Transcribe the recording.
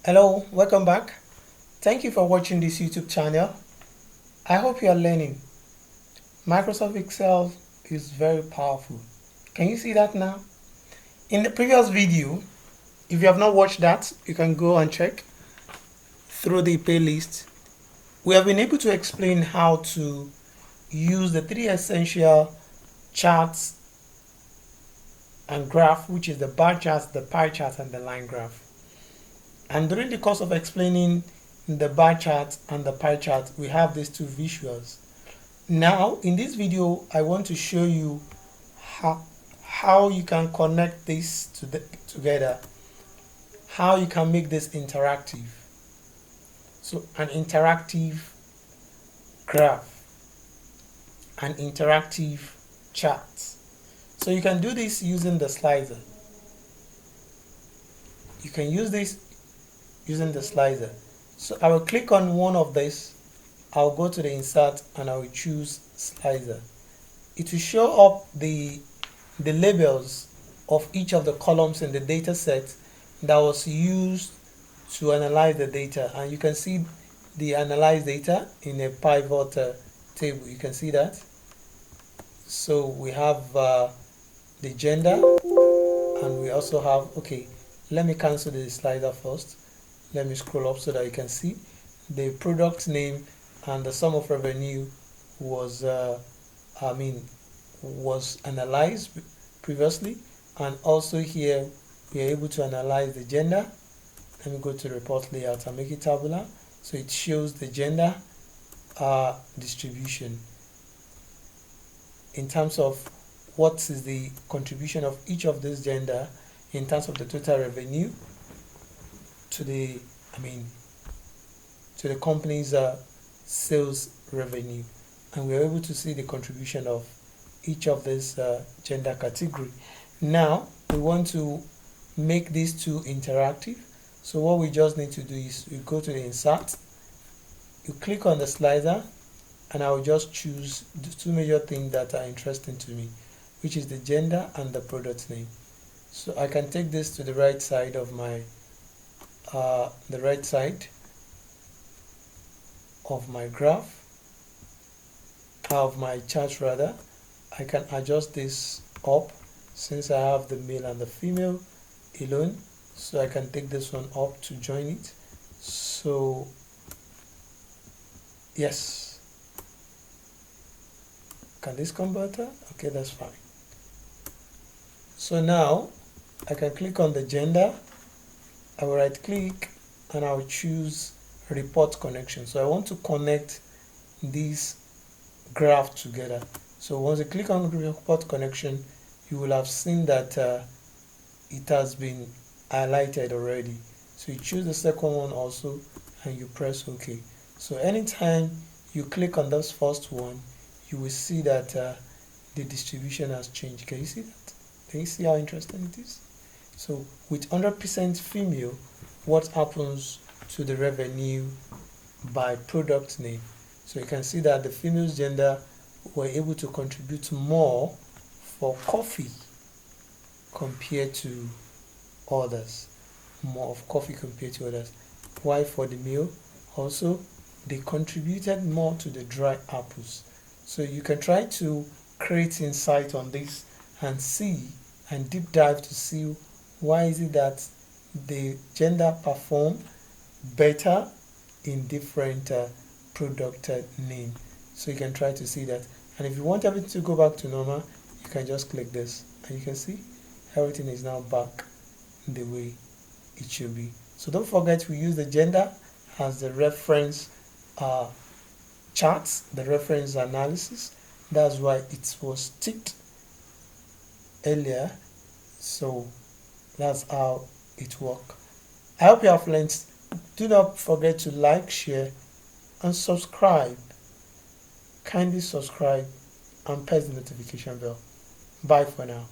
Hello, welcome back. Thank you for watching this YouTube channel. I hope you are learning. Microsoft Excel is very powerful. Can you see that now? In the previous video, if you have not watched that, you can go and check through the playlist. We have been able to explain how to use the three essential charts and graph, which is the bar chart, the pie chart, and the line graph. And during the course of explaining the bar chart and the pie chart, we have these two visuals. Now, in this video, I want to show you how you can connect this together, how you can make this interactive. So, an interactive graph, an interactive chart. So, you can do this using the slicer. You can use this using the slicer. So I will click on one of this. I'll go to the insert and I will choose slicer. It will show up the labels of each of the columns in the data set that was used to analyze the data, and you can see the analyzed data in a pivot table. You can see that. So we have the gender, and we also have, okay, let me cancel the slider first. Let me scroll up so that you can see the product name and the sum of revenue was analyzed previously, and also here we are able to analyze the gender. Let me go to report layout and make it tabular, so it shows the gender distribution in terms of what is the contribution of each of this gender in terms of the total revenue to the company's sales revenue, and we're able to see the contribution of each of this gender category. Now we want to make these two interactive, so what we just need to do is we go to the insert, you click on the slicer, and I will just choose the two major things that are interesting to me, which is the gender and the product name. So I can take this to the right side of my graph, of my chart rather. I can adjust this up since I have the male and the female alone, so I can take this one up to join it. So yes, can this come better? Okay, that's fine. So now I can click on the gender, I will right click and I will choose report connection. So I want to connect these graph together. So once you click on report connection, you will have seen that it has been highlighted already. So you choose the second one also and you press OK. So anytime you click on this first one, you will see that the distribution has changed. Can you see that? Can you see how interesting it is? So with 100% female, what happens to the revenue by product name? So you can see that the female's gender were able to contribute more for coffee compared to others. More of coffee compared to others. Why for the male? Also, they contributed more to the dry apples. So you can try to create insight on this and see and deep dive to see why is it that the gender perform better in different product name. So you can try to see that, and if you want everything to go back to normal, you can just click this and you can see everything is now back the way it should be. So don't forget, we use the gender as the reference charts, the reference analysis. That's why it was ticked earlier. So that's how it works. I hope you have learned. Do not forget to like, share, and subscribe. Kindly subscribe and press the notification bell. Bye for now.